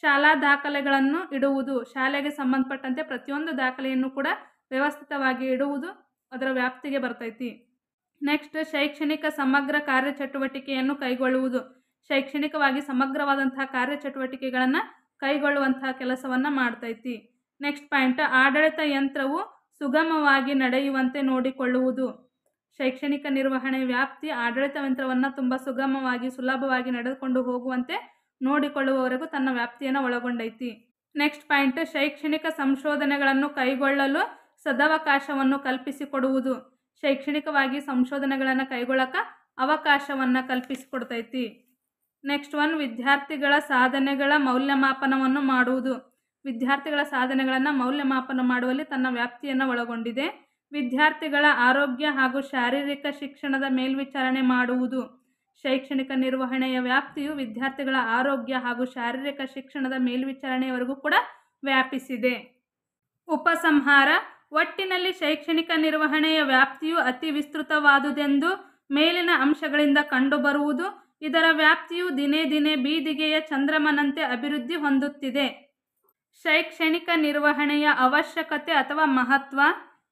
ಶಾಲಾ ದಾಖಲೆಗಳನ್ನು ಇಡುವುದು. ಶಾಲೆಗೆ ಸಂಬಂಧಪಟ್ಟಂತೆ ಪ್ರತಿಯೊಂದು ದಾಖಲೆಯನ್ನು ಕೂಡ ವ್ಯವಸ್ಥಿತವಾಗಿ ಇಡುವುದು ಅದರ ವ್ಯಾಪ್ತಿಗೆ ಬರ್ತೈತಿ. ನೆಕ್ಸ್ಟ್, ಶೈಕ್ಷಣಿಕ ಸಮಗ್ರ ಕಾರ್ಯಚಟುವಟಿಕೆಯನ್ನು ಕೈಗೊಳ್ಳುವುದು. ಶೈಕ್ಷಣಿಕವಾಗಿ ಸಮಗ್ರವಾದಂತಹ ಕಾರ್ಯಚಟುವಟಿಕೆಗಳನ್ನು ಕೈಗೊಳ್ಳುವಂತಹ ಕೆಲಸವನ್ನು ಮಾಡ್ತೈತಿ. ನೆಕ್ಸ್ಟ್ ಪಾಯಿಂಟ್, ಆಡಳಿತ ಯಂತ್ರವು ಸುಗಮವಾಗಿ ನಡೆಯುವಂತೆ ನೋಡಿಕೊಳ್ಳುವುದು. ಶೈಕ್ಷಣಿಕ ನಿರ್ವಹಣೆ ವ್ಯಾಪ್ತಿ ಆಡಳಿತ ಯಂತ್ರವನ್ನು ತುಂಬ ಸುಗಮವಾಗಿ ಸುಲಭವಾಗಿ ನಡೆದುಕೊಂಡು ಹೋಗುವಂತೆ ನೋಡಿಕೊಳ್ಳುವವರೆಗೂ ತನ್ನ ವ್ಯಾಪ್ತಿಯನ್ನು ಒಳಗೊಂಡೈತಿ. ನೆಕ್ಸ್ಟ್ ಪಾಯಿಂಟ್, ಶೈಕ್ಷಣಿಕ ಸಂಶೋಧನೆಗಳನ್ನು ಕೈಗೊಳ್ಳಲು ಸದವಕಾಶವನ್ನು ಕಲ್ಪಿಸಿಕೊಡುವುದು. ಶೈಕ್ಷಣಿಕವಾಗಿ ಸಂಶೋಧನೆಗಳನ್ನು ಕೈಗೊಳ್ಳಕ ಅವಕಾಶವನ್ನು ಕಲ್ಪಿಸಿಕೊಡ್ತೈತಿ. ನೆಕ್ಸ್ಟ್ ಒನ್, ವಿದ್ಯಾರ್ಥಿಗಳ ಸಾಧನೆಗಳ ಮೌಲ್ಯಮಾಪನವನ್ನು ಮಾಡುವುದು. ವಿದ್ಯಾರ್ಥಿಗಳ ಸಾಧನೆಗಳನ್ನು ಮೌಲ್ಯಮಾಪನ ಮಾಡುವಲ್ಲಿ ತನ್ನ ವ್ಯಾಪ್ತಿಯನ್ನು ಒಳಗೊಂಡಿದೆ. ವಿದ್ಯಾರ್ಥಿಗಳ ಆರೋಗ್ಯ ಹಾಗೂ ಶಾರೀರಿಕ ಶಿಕ್ಷಣದ ಮೇಲ್ವಿಚಾರಣೆ ಮಾಡುವುದು. ಶೈಕ್ಷಣಿಕ ನಿರ್ವಹಣೆಯ ವ್ಯಾಪ್ತಿಯು ವಿದ್ಯಾರ್ಥಿಗಳ ಆರೋಗ್ಯ ಹಾಗೂ ಶಾರೀರಿಕ ಶಿಕ್ಷಣದ ಮೇಲ್ವಿಚಾರಣೆಯವರೆಗೂ ಕೂಡ ವ್ಯಾಪಿಸಿದೆ. ಉಪಸಂಹಾರ, ಒಟ್ಟಿನಲ್ಲಿ ಶೈಕ್ಷಣಿಕ ನಿರ್ವಹಣೆಯ ವ್ಯಾಪ್ತಿಯು ಅತಿ ವಿಸ್ತೃತವಾದುದೆಂದು ಮೇಲಿನ ಅಂಶಗಳಿಂದ ಕಂಡುಬರುವುದು. ಇದರ ವ್ಯಾಪ್ತಿಯು ದಿನೇ ದಿನೇ ಬೀದಿಗೆಯ ಚಂದ್ರಮನಂತೆ ಅಭಿವೃದ್ಧಿ ಹೊಂದುತ್ತಿದೆ. ಶೈಕ್ಷಣಿಕ ನಿರ್ವಹಣೆಯ ಅವಶ್ಯಕತೆ ಅಥವಾ ಮಹತ್ವ.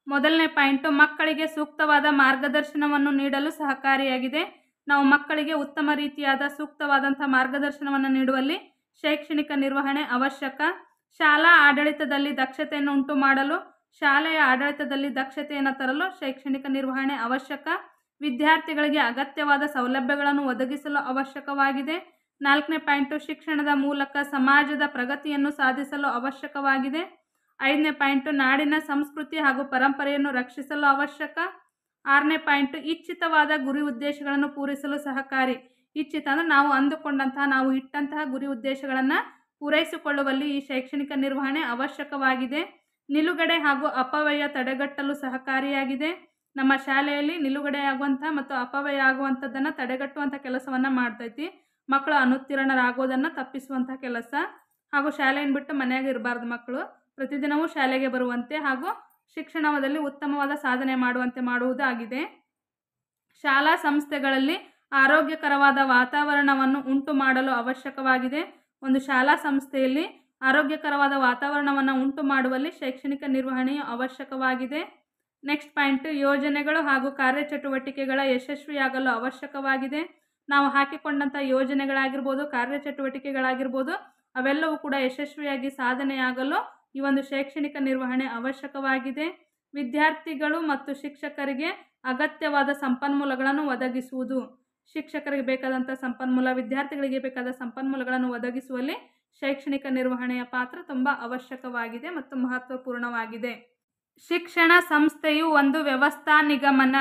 ಮೊದಲನೇ ಪಾಯಿಂಟು, ಮಕ್ಕಳಿಗೆ ಸೂಕ್ತವಾದ ಮಾರ್ಗದರ್ಶನವನ್ನು ನೀಡಲು ಸಹಕಾರಿಯಾಗಿದೆ. ನಾವು ಮಕ್ಕಳಿಗೆ ಉತ್ತಮ ರೀತಿಯಾದ ಸೂಕ್ತವಾದಂಥ ಮಾರ್ಗದರ್ಶನವನ್ನು ನೀಡುವಲ್ಲಿ ಶೈಕ್ಷಣಿಕ ನಿರ್ವಹಣೆ ಅವಶ್ಯಕ. ಶಾಲಾ ಆಡಳಿತದಲ್ಲಿ ದಕ್ಷತೆಯನ್ನು ಉಂಟು ಮಾಡಲು, ಶಾಲೆಯ ಆಡಳಿತದಲ್ಲಿ ದಕ್ಷತೆಯನ್ನು ತರಲು ಶೈಕ್ಷಣಿಕ ನಿರ್ವಹಣೆ ಅವಶ್ಯಕ. ವಿದ್ಯಾರ್ಥಿಗಳಿಗೆ ಅಗತ್ಯವಾದ ಸೌಲಭ್ಯಗಳನ್ನು ಒದಗಿಸಲು ಅವಶ್ಯಕವಾಗಿದೆ. ನಾಲ್ಕನೇ ಪಾಯಿಂಟು, ಶಿಕ್ಷಣದ ಮೂಲಕ ಸಮಾಜದ ಪ್ರಗತಿಯನ್ನು ಸಾಧಿಸಲು ಅವಶ್ಯಕವಾಗಿದೆ. ಐದನೇ ಪಾಯಿಂಟು, ನಾಡಿನ ಸಂಸ್ಕೃತಿ ಹಾಗೂ ಪರಂಪರೆಯನ್ನು ರಕ್ಷಿಸಲು ಅವಶ್ಯಕ. ಆರನೇ ಪಾಯಿಂಟು, ಇಚ್ಛಿತವಾದ ಗುರಿ ಉದ್ದೇಶಗಳನ್ನು ಪೂರೈಸಲು ಸಹಕಾರಿ. ಇಚ್ಛಿತ ಅಂದರೆ ನಾವು ಅಂದುಕೊಂಡಂತಹ, ನಾವು ಇಟ್ಟಂತಹ ಗುರಿ ಉದ್ದೇಶಗಳನ್ನು ಪೂರೈಸಿಕೊಳ್ಳುವಲ್ಲಿ ಈ ಶೈಕ್ಷಣಿಕ ನಿರ್ವಹಣೆ ಅವಶ್ಯಕವಾಗಿದೆ. ನಿಲುಗಡೆ ಹಾಗೂ ಅಪವ್ಯಯ ತಡೆಗಟ್ಟಲು ಸಹಕಾರಿಯಾಗಿದೆ. ನಮ್ಮ ಶಾಲೆಯಲ್ಲಿ ನಿಲುಗಡೆಯಾಗುವಂಥ ಮತ್ತು ಅಪವ್ಯಯ ಆಗುವಂಥದ್ದನ್ನು ತಡೆಗಟ್ಟುವಂಥ ಕೆಲಸವನ್ನು ಮಾಡ್ತೈತಿ. ಮಕ್ಕಳು ಅನುತ್ತೀರ್ಣರಾಗೋದನ್ನು ತಪ್ಪಿಸುವಂಥ ಕೆಲಸ. ಹಾಗೂ ಶಾಲೆಯನ್ನು ಬಿಟ್ಟು ಮನೆಯಾಗ ಇರಬಾರ್ದು. ಮಕ್ಕಳು ಪ್ರತಿದಿನವೂ ಶಾಲೆಗೆ ಬರುವಂತೆ ಹಾಗೂ ಶಿಕ್ಷಣದಲ್ಲಿ ಉತ್ತಮವಾದ ಸಾಧನೆ ಮಾಡುವಂತೆ ಮಾಡುವುದಾಗಿದೆ. ಶಾಲಾ ಸಂಸ್ಥೆಗಳಲ್ಲಿ ಆರೋಗ್ಯಕರವಾದ ವಾತಾವರಣವನ್ನು ಉಂಟು ಮಾಡಲು ಅವಶ್ಯಕವಾಗಿದೆ. ಒಂದು ಶಾಲಾ ಸಂಸ್ಥೆಯಲ್ಲಿ ಆರೋಗ್ಯಕರವಾದ ವಾತಾವರಣವನ್ನು ಉಂಟು ಮಾಡುವಲ್ಲಿ ಶೈಕ್ಷಣಿಕ ನಿರ್ವಹಣೆಯು ಅವಶ್ಯಕವಾಗಿದೆ. ನೆಕ್ಸ್ಟ್ ಪಾಯಿಂಟು, ಯೋಜನೆಗಳು ಹಾಗೂ ಕಾರ್ಯಚಟುವಟಿಕೆಗಳ ಯಶಸ್ವಿಯಾಗಲು ಅವಶ್ಯಕವಾಗಿದೆ. ನಾವು ಹಾಕಿಕೊಂಡಂಥ ಯೋಜನೆಗಳಾಗಿರ್ಬೋದು, ಕಾರ್ಯಚಟುವಟಿಕೆಗಳಾಗಿರ್ಬೋದು, ಅವೆಲ್ಲವೂ ಕೂಡ ಯಶಸ್ವಿಯಾಗಿ ಸಾಧನೆಯಾಗಲು ಈ ಒಂದು ಶೈಕ್ಷಣಿಕ ನಿರ್ವಹಣೆ ಅವಶ್ಯಕವಾಗಿದೆ. ವಿದ್ಯಾರ್ಥಿಗಳು ಮತ್ತು ಶಿಕ್ಷಕರಿಗೆ ಅಗತ್ಯವಾದ ಸಂಪನ್ಮೂಲಗಳನ್ನು ಒದಗಿಸುವುದು. ಶಿಕ್ಷಕರಿಗೆ ಬೇಕಾದಂಥ ಸಂಪನ್ಮೂಲ, ವಿದ್ಯಾರ್ಥಿಗಳಿಗೆ ಬೇಕಾದ ಸಂಪನ್ಮೂಲಗಳನ್ನು ಒದಗಿಸುವಲ್ಲಿ ಶೈಕ್ಷಣಿಕ ನಿರ್ವಹಣೆಯ ಪಾತ್ರ ತುಂಬ ಅವಶ್ಯಕವಾಗಿದೆ ಮತ್ತು ಮಹತ್ವಪೂರ್ಣವಾಗಿದೆ. ಶಿಕ್ಷಣ ಸಂಸ್ಥೆಯು ಒಂದು ವ್ಯವಸ್ಥಾ ನಿಗಮನ.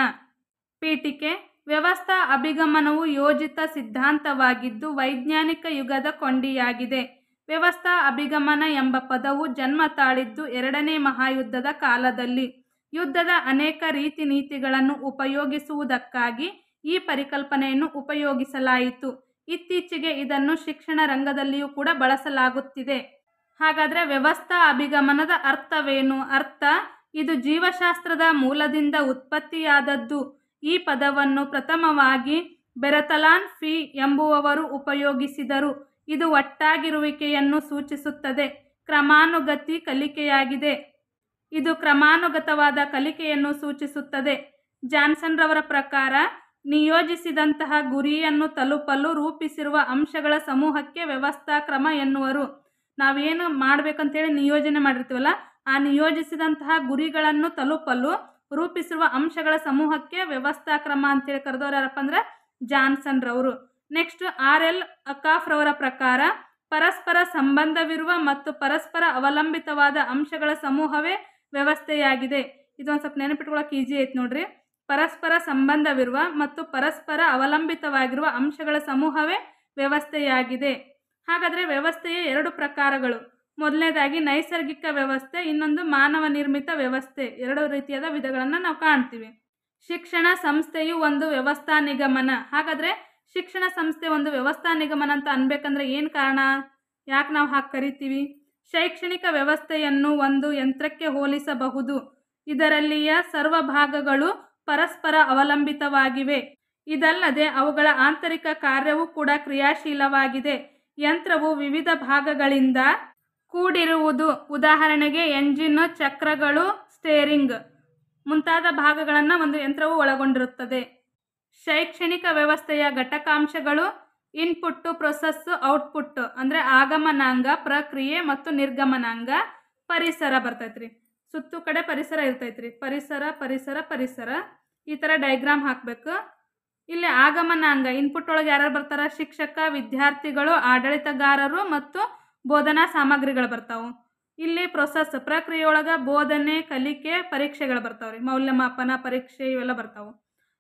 ಪೀಠಿಕೆ, ವ್ಯವಸ್ಥಾ ಅಭಿಗಮನವು ಯೋಜಿತ ಸಿದ್ಧಾಂತವಾಗಿದ್ದು ವೈಜ್ಞಾನಿಕ ಯುಗದ ಕೊಂಡಿಯಾಗಿದೆ. ವ್ಯವಸ್ಥಾ ಅಭಿಗಮನ ಎಂಬ ಪದವು ಜನ್ಮ ತಾಳಿದ್ದು ಎರಡನೇ ಮಹಾಯುದ್ಧದ ಕಾಲದಲ್ಲಿ. ಯುದ್ಧದ ಅನೇಕ ರೀತಿ ನೀತಿಗಳನ್ನು ಉಪಯೋಗಿಸುವುದಕ್ಕಾಗಿ ಈ ಪರಿಕಲ್ಪನೆಯನ್ನು ಉಪಯೋಗಿಸಲಾಯಿತು. ಇತ್ತೀಚೆಗೆ ಇದನ್ನು ಶಿಕ್ಷಣ ರಂಗದಲ್ಲಿಯೂ ಕೂಡ ಬಳಸಲಾಗುತ್ತಿದೆ. ಹಾಗಾದರೆ ವ್ಯವಸ್ಥಾ ಅಭಿಗಮನದ ಅರ್ಥವೇನು? ಅರ್ಥ, ಇದು ಜೀವಶಾಸ್ತ್ರದ ಮೂಲದಿಂದ ಉತ್ಪತ್ತಿಯಾದದ್ದು. ಈ ಪದವನ್ನು ಪ್ರಥಮವಾಗಿ ಬೆರತಲಾನ್ ಫಿ ಎಂಬುವವರು ಉಪಯೋಗಿಸಿದರು. ಇದು ಒಟ್ಟಾಗಿರುವಿಕೆಯನ್ನು ಸೂಚಿಸುತ್ತದೆ. ಕ್ರಮಾನುಗತಿ ಕಲಿಕೆಯಾಗಿದೆ. ಇದು ಕ್ರಮಾನುಗತವಾದ ಕಲಿಕೆಯನ್ನು ಸೂಚಿಸುತ್ತದೆ. ಜಾನ್ಸನ್ ರವರ ಪ್ರಕಾರ ನಿಯೋಜಿಸಿದಂತಹ ಗುರಿಯನ್ನು ತಲುಪಲು ರೂಪಿಸಿರುವ ಅಂಶಗಳ ಸಮೂಹಕ್ಕೆ ವ್ಯವಸ್ಥಾ ಕ್ರಮ ಎನ್ನುವರು. ನಾವೇನು ಮಾಡಬೇಕಂತೇಳಿ ನಿಯೋಜನೆ ಮಾಡಿರ್ತೀವಲ್ಲ, ಆ ನಿಯೋಜಿಸಿದಂತಹ ಗುರಿಗಳನ್ನು ತಲುಪಲು ರೂಪಿಸಿರುವ ಅಂಶಗಳ ಸಮೂಹಕ್ಕೆ ವ್ಯವಸ್ಥಾ ಕ್ರಮ ಅಂತೇಳಿ ಕರೆದವರು ಯಾರಪ್ಪ ಅಂದ್ರೆ ಜಾನ್ಸನ್ ರವರು. ನೆಕ್ಸ್ಟ್ RL ಅಕಾಫ್ ರವರ ಪ್ರಕಾರ ಪರಸ್ಪರ ಸಂಬಂಧವಿರುವ ಮತ್ತು ಪರಸ್ಪರ ಅವಲಂಬಿತವಾದ ಅಂಶಗಳ ಸಮೂಹವೇ ವ್ಯವಸ್ಥೆಯಾಗಿದೆ. ಇದೊಂದು ಸ್ವಲ್ಪ ನೆನಪಿಟ್ಕೊಳ್ಳೋಕೆ ಈಜಿ ಐತೆ ನೋಡ್ರಿ. ಪರಸ್ಪರ ಸಂಬಂಧವಿರುವ ಮತ್ತು ಪರಸ್ಪರ ಅವಲಂಬಿತವಾಗಿರುವ ಅಂಶಗಳ ಸಮೂಹವೇ ವ್ಯವಸ್ಥೆಯಾಗಿದೆ. ಹಾಗಾದರೆ ವ್ಯವಸ್ಥೆಯ 2 ಪ್ರಕಾರಗಳು. ಮೊದಲನೇದಾಗಿ ನೈಸರ್ಗಿಕ ವ್ಯವಸ್ಥೆ, ಇನ್ನೊಂದು ಮಾನವ ನಿರ್ಮಿತ ವ್ಯವಸ್ಥೆ. 2 ರೀತಿಯಾದ ವಿಧಗಳನ್ನು ನಾವು ಕಾಣ್ತೀವಿ. ಶಿಕ್ಷಣ ಸಂಸ್ಥೆಯು ಒಂದು ವ್ಯವಸ್ಥಾ ನಿಗಮನ. ಹಾಗಾದರೆ ಶಿಕ್ಷಣ ಸಂಸ್ಥೆ ಒಂದು ವ್ಯವಸ್ಥಾ ನಿಗಮನ ಅಂತ ಅನ್ಬೇಕಂದ್ರೆ ಏನು ಕಾರಣ? ಯಾಕೆ ನಾವು ಹಾಗೆ ಕರಿತೀವಿ? ಶೈಕ್ಷಣಿಕ ವ್ಯವಸ್ಥೆಯನ್ನು ಒಂದು ಯಂತ್ರಕ್ಕೆ ಹೋಲಿಸಬಹುದು. ಇದರಲ್ಲಿಯ ಸರ್ವ ಭಾಗಗಳು ಪರಸ್ಪರ ಅವಲಂಬಿತವಾಗಿವೆ. ಇದಲ್ಲದೆ ಅವುಗಳ ಆಂತರಿಕ ಕಾರ್ಯವೂ ಕೂಡ ಕ್ರಿಯಾಶೀಲವಾಗಿದೆ. ಯಂತ್ರವು ವಿವಿಧ ಭಾಗಗಳಿಂದ ಕೂಡಿರುವುದು. ಉದಾಹರಣೆಗೆ ಎಂಜಿನ್, ಚಕ್ರಗಳು, ಸ್ಟೇರಿಂಗ್ ಮುಂತಾದ ಭಾಗಗಳನ್ನು ಒಂದು ಯಂತ್ರವು ಒಳಗೊಂಡಿರುತ್ತದೆ. ಶೈಕ್ಷಣಿಕ ವ್ಯವಸ್ಥೆಯ ಘಟಕಾಂಶಗಳು ಇನ್ಪುಟ್ಟು, ಪ್ರೊಸೆಸ್, ಔಟ್ಪುಟ್ ಅಂದರೆ ಆಗಮನಾಂಗ, ಪ್ರಕ್ರಿಯೆ ಮತ್ತು ನಿರ್ಗಮನಾಂಗ. ಪರಿಸರ ಬರ್ತೈತ್ರಿ, ಸುತ್ತು ಕಡೆ ಪರಿಸರ ಇರ್ತೈತ್ರಿ. ಪರಿಸರ ಪರಿಸರ ಪರಿಸರ ಈ ಥರ ಡೈಗ್ರಾಮ್ ಹಾಕಬೇಕು. ಇಲ್ಲಿ ಆಗಮನಾಂಗ ಇನ್ಪುಟ್ ಒಳಗೆ ಯಾರು ಬರ್ತಾರ? ಶಿಕ್ಷಕ, ವಿದ್ಯಾರ್ಥಿಗಳು, ಆಡಳಿತಗಾರರು ಮತ್ತು ಬೋಧನಾ ಸಾಮಗ್ರಿಗಳು ಬರ್ತಾವೆ. ಇಲ್ಲಿ ಪ್ರೊಸೆಸ್ ಪ್ರಕ್ರಿಯೆಯೊಳಗೆ ಬೋಧನೆ, ಕಲಿಕೆ, ಪರೀಕ್ಷೆಗಳು ಬರ್ತಾವ್ರಿ. ಮೌಲ್ಯಮಾಪನ, ಪರೀಕ್ಷೆ ಇವೆಲ್ಲ ಬರ್ತಾವೆ.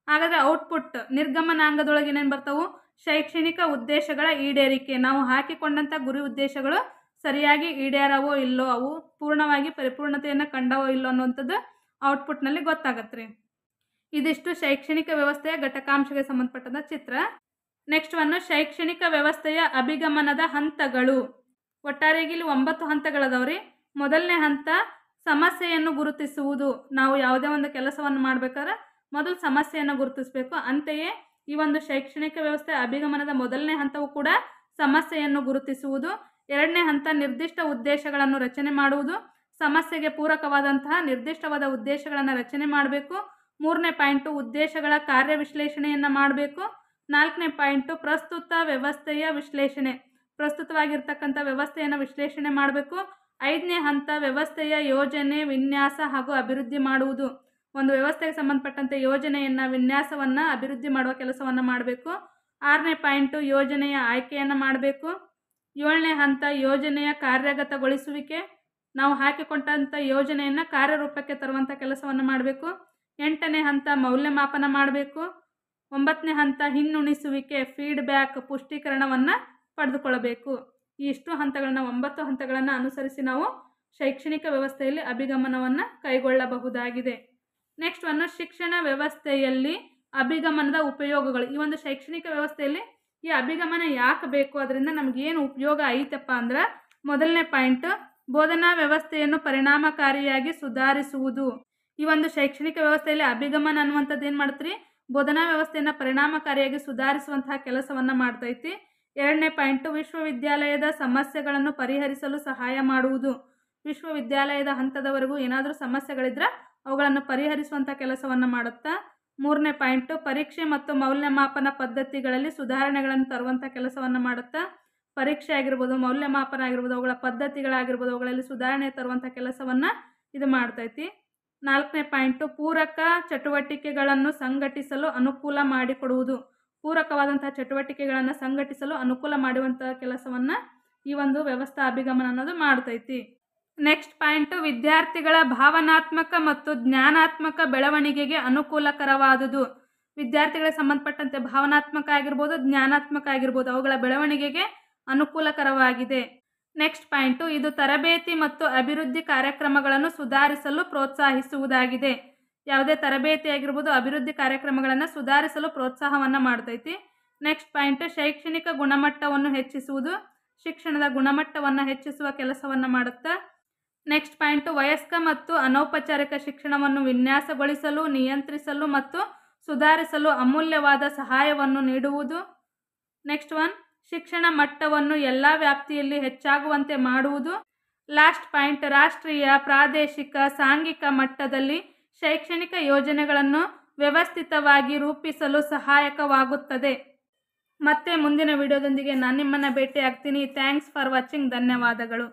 ಹಾಗಾದರೆ ಔಟ್ಪುಟ್ ನಿರ್ಗಮನಾಂಗದೊಳಗೆ ಏನೇನು ಬರ್ತಾವೆ? ಶೈಕ್ಷಣಿಕ ಉದ್ದೇಶಗಳ ಈಡೇರಿಕೆ. ನಾವು ಹಾಕಿಕೊಂಡಂಥ ಗುರಿ ಉದ್ದೇಶಗಳು ಸರಿಯಾಗಿ ಈಡೇರವೋ ಇಲ್ಲೋ, ಅವು ಪೂರ್ಣವಾಗಿ ಪರಿಪೂರ್ಣತೆಯನ್ನು ಕಂಡವೋ ಇಲ್ಲೋ ಅನ್ನುವಂಥದ್ದು ಔಟ್ಪುಟ್ನಲ್ಲಿ ಗೊತ್ತಾಗತ್ತೆ. ಇದಿಷ್ಟು ಶೈಕ್ಷಣಿಕ ವ್ಯವಸ್ಥೆಯ ಘಟಕಾಂಶಕ್ಕೆ ಸಂಬಂಧಪಟ್ಟಂಥ ಚಿತ್ರ. ನೆಕ್ಸ್ಟ್ ಒನ್ನು ಶೈಕ್ಷಣಿಕ ವ್ಯವಸ್ಥೆಯ ಅಭಿಗಮನದ ಹಂತಗಳು. ಒಟ್ಟಾರೆಯಾಗಿ ಇಲ್ಲಿ 9 ಹಂತಗಳದಾವ್ರಿ. ಮೊದಲನೇ ಹಂತ ಸಮಸ್ಯೆಯನ್ನು ಗುರುತಿಸುವುದು. ನಾವು ಯಾವುದೇ ಒಂದು ಕೆಲಸವನ್ನು ಮಾಡಬೇಕಾದ್ರೆ ಮೊದಲು ಸಮಸ್ಯೆಯನ್ನು ಗುರುತಿಸಬೇಕು. ಅಂತೆಯೇ ಈ ಒಂದು ಶೈಕ್ಷಣಿಕ ವ್ಯವಸ್ಥೆ ಅಭಿಗಮನದ ಮೊದಲನೇ ಹಂತವು ಕೂಡ ಸಮಸ್ಯೆಯನ್ನು ಗುರುತಿಸುವುದು. ಎರಡನೇ ಹಂತ ನಿರ್ದಿಷ್ಟ ಉದ್ದೇಶಗಳನ್ನು ರಚನೆ ಮಾಡುವುದು. ಸಮಸ್ಯೆಗೆ ಪೂರಕವಾದಂತಹ ನಿರ್ದಿಷ್ಟವಾದ ಉದ್ದೇಶಗಳನ್ನು ರಚನೆ ಮಾಡಬೇಕು. 3ನೇ ಪಾಯಿಂಟು ಉದ್ದೇಶಗಳ ಕಾರ್ಯ ವಿಶ್ಲೇಷಣೆಯನ್ನು ಮಾಡಬೇಕು. 4ನೇ ಪಾಯಿಂಟು ಪ್ರಸ್ತುತ ವ್ಯವಸ್ಥೆಯ ವಿಶ್ಲೇಷಣೆ, ಪ್ರಸ್ತುತವಾಗಿರ್ತಕ್ಕಂಥ ವ್ಯವಸ್ಥೆಯನ್ನು ವಿಶ್ಲೇಷಣೆ ಮಾಡಬೇಕು. 5ನೇ ಹಂತ ವ್ಯವಸ್ಥೆಯ ಯೋಜನೆ, ವಿನ್ಯಾಸ ಹಾಗೂ ಅಭಿವೃದ್ಧಿ ಮಾಡುವುದು. ಒಂದು ವ್ಯವಸ್ಥೆಗೆ ಸಂಬಂಧಪಟ್ಟಂತೆ ಯೋಜನೆಯನ್ನು, ವಿನ್ಯಾಸವನ್ನು, ಅಭಿವೃದ್ಧಿ ಮಾಡುವ ಕೆಲಸವನ್ನು ಮಾಡಬೇಕು. 6ನೇ ಪಾಯಿಂಟು ಯೋಜನೆಯ ಆಯ್ಕೆಯನ್ನು ಮಾಡಬೇಕು. 7ನೇ ಹಂತ ಯೋಜನೆಯ ಕಾರ್ಯಗತಗೊಳಿಸುವಿಕೆ, ನಾವು ಹಾಕಿಕೊಂಡಂಥ ಯೋಜನೆಯನ್ನು ಕಾರ್ಯರೂಪಕ್ಕೆ ತರುವಂಥ ಕೆಲಸವನ್ನು ಮಾಡಬೇಕು. 8ನೇ ಹಂತ ಮೌಲ್ಯಮಾಪನ ಮಾಡಬೇಕು. 9ನೇ ಹಂತ ಹಿನ್ನುಣಿಸುವಿಕೆ, ಫೀಡ್ಬ್ಯಾಕ್, ಪುಷ್ಟೀಕರಣವನ್ನು ಪಡೆದುಕೊಳ್ಳಬೇಕು. ಇಷ್ಟು ಹಂತಗಳನ್ನು 9 ಹಂತಗಳನ್ನು ಅನುಸರಿಸಿ ನಾವು ಶೈಕ್ಷಣಿಕ ವ್ಯವಸ್ಥೆಯಲ್ಲಿ ಅಭಿಗಮನವನ್ನು ಕೈಗೊಳ್ಳಬಹುದಾಗಿದೆ. ನೆಕ್ಸ್ಟ್ ಒನ್ನು ಶಿಕ್ಷಣ ವ್ಯವಸ್ಥೆಯಲ್ಲಿ ಅಭಿಗಮನದ ಉಪಯೋಗಗಳು. ಈ ಒಂದು ಶೈಕ್ಷಣಿಕ ವ್ಯವಸ್ಥೆಯಲ್ಲಿ ಈ ಅಭಿಗಮನ ಯಾಕೆ ಬೇಕು, ಅದರಿಂದ ನಮಗೇನು ಉಪಯೋಗ ಐತಪ್ಪ ಅಂದ್ರೆ, ಮೊದಲನೇ ಪಾಯಿಂಟ್ ಬೋಧನಾ ವ್ಯವಸ್ಥೆಯನ್ನು ಪರಿಣಾಮಕಾರಿಯಾಗಿ ಸುಧಾರಿಸುವುದು. ಈ ಒಂದು ಶೈಕ್ಷಣಿಕ ವ್ಯವಸ್ಥೆಯಲ್ಲಿ ಅಭಿಗಮನ ಅನ್ನುವಂಥದ್ದು ಏನು ಮಾಡ್ತೀರಿ? ಬೋಧನಾ ವ್ಯವಸ್ಥೆಯನ್ನು ಪರಿಣಾಮಕಾರಿಯಾಗಿ ಸುಧಾರಿಸುವಂತಹ ಕೆಲಸವನ್ನು ಮಾಡ್ತೈತಿ. 2ನೇ ಪಾಯಿಂಟು ವಿಶ್ವವಿದ್ಯಾಲಯದ ಸಮಸ್ಯೆಗಳನ್ನು ಪರಿಹರಿಸಲು ಸಹಾಯ ಮಾಡುವುದು. ವಿಶ್ವವಿದ್ಯಾಲಯದ ಹಂತದವರೆಗೂ ಏನಾದರೂ ಸಮಸ್ಯೆಗಳಿದ್ರೆ ಅವುಗಳನ್ನು ಪರಿಹರಿಸುವಂಥ ಕೆಲಸವನ್ನು ಮಾಡುತ್ತಾ. 3ನೇ ಪಾಯಿಂಟು ಪರೀಕ್ಷೆ ಮತ್ತು ಮೌಲ್ಯಮಾಪನ ಪದ್ಧತಿಗಳಲ್ಲಿ ಸುಧಾರಣೆಗಳನ್ನು ತರುವಂಥ ಕೆಲಸವನ್ನು ಮಾಡುತ್ತಾ. ಪರೀಕ್ಷೆ ಆಗಿರ್ಬೋದು, ಮೌಲ್ಯಮಾಪನ ಆಗಿರ್ಬೋದು, ಅವುಗಳ ಪದ್ಧತಿಗಳಾಗಿರ್ಬೋದು, ಅವುಗಳಲ್ಲಿ ಸುಧಾರಣೆ ತರುವಂಥ ಕೆಲಸವನ್ನು ಇದು ಮಾಡ್ತೈತಿ. 4ನೇ ಪಾಯಿಂಟು ಪೂರಕ ಚಟುವಟಿಕೆಗಳನ್ನು ಸಂಘಟಿಸಲು ಅನುಕೂಲ ಮಾಡಿಕೊಡುವುದು. ಪೂರಕವಾದಂಥ ಚಟುವಟಿಕೆಗಳನ್ನು ಸಂಘಟಿಸಲು ಅನುಕೂಲ ಮಾಡುವಂಥ ಕೆಲಸವನ್ನು ಈ ಒಂದು ವ್ಯವಸ್ಥಾ ಅಭಿಗಮನ ಅನ್ನೋದು ಮಾಡ್ತೈತಿ. ನೆಕ್ಸ್ಟ್ ಪಾಯಿಂಟು ವಿದ್ಯಾರ್ಥಿಗಳ ಭಾವನಾತ್ಮಕ ಮತ್ತು ಜ್ಞಾನಾತ್ಮಕ ಬೆಳವಣಿಗೆಗೆ ಅನುಕೂಲಕರವಾದುದು. ವಿದ್ಯಾರ್ಥಿಗಳಿಗೆ ಸಂಬಂಧಪಟ್ಟಂತೆ ಭಾವನಾತ್ಮಕ ಆಗಿರ್ಬೋದು, ಜ್ಞಾನಾತ್ಮಕ ಆಗಿರ್ಬೋದು, ಅವುಗಳ ಬೆಳವಣಿಗೆಗೆ ಅನುಕೂಲಕರವಾಗಿದೆ. ನೆಕ್ಸ್ಟ್ ಪಾಯಿಂಟು ಇದು ತರಬೇತಿ ಮತ್ತು ಅಭಿವೃದ್ಧಿ ಕಾರ್ಯಕ್ರಮಗಳನ್ನು ಸುಧಾರಿಸಲು ಪ್ರೋತ್ಸಾಹಿಸುವುದಾಗಿದೆ. ಯಾವುದೇ ತರಬೇತಿ ಆಗಿರ್ಬೋದು, ಅಭಿವೃದ್ಧಿ ಕಾರ್ಯಕ್ರಮಗಳನ್ನು ಸುಧಾರಿಸಲು ಪ್ರೋತ್ಸಾಹವನ್ನು ಮಾಡ್ತೈತಿ. ನೆಕ್ಸ್ಟ್ ಪಾಯಿಂಟು ಶೈಕ್ಷಣಿಕ ಗುಣಮಟ್ಟವನ್ನು ಹೆಚ್ಚಿಸುವುದು. ಶಿಕ್ಷಣದ ಗುಣಮಟ್ಟವನ್ನು ಹೆಚ್ಚಿಸುವ ಕೆಲಸವನ್ನು ಮಾಡುತ್ತಾ. ನೆಕ್ಸ್ಟ್ ಪಾಯಿಂಟು ವಯಸ್ಕ ಮತ್ತು ಅನೌಪಚಾರಿಕ ಶಿಕ್ಷಣವನ್ನು ವಿನ್ಯಾಸಗೊಳಿಸಲು, ನಿಯಂತ್ರಿಸಲು ಮತ್ತು ಸುಧಾರಿಸಲು ಅಮೂಲ್ಯವಾದ ಸಹಾಯವನ್ನು ನೀಡುವುದು. ನೆಕ್ಸ್ಟ್ ಒನ್ ಶಿಕ್ಷಣ ಮಟ್ಟವನ್ನು ಎಲ್ಲ ವ್ಯಾಪ್ತಿಯಲ್ಲಿ ಹೆಚ್ಚಾಗುವಂತೆ ಮಾಡುವುದು. ಲಾಸ್ಟ್ ಪಾಯಿಂಟ್ ರಾಷ್ಟ್ರೀಯ, ಪ್ರಾದೇಶಿಕ, ಸಾಂಘಿಕ ಮಟ್ಟದಲ್ಲಿ ಶೈಕ್ಷಣಿಕ ಯೋಜನೆಗಳನ್ನು ವ್ಯವಸ್ಥಿತವಾಗಿ ರೂಪಿಸಲು ಸಹಾಯಕವಾಗುತ್ತದೆ. ಮತ್ತೆ ಮುಂದಿನ ವಿಡಿಯೋದೊಂದಿಗೆ ನಾನು ನಿಮ್ಮನ್ನು ಭೇಟಿ ಆಗ್ತೀನಿ. Thanks for watching. ಧನ್ಯವಾದಗಳು.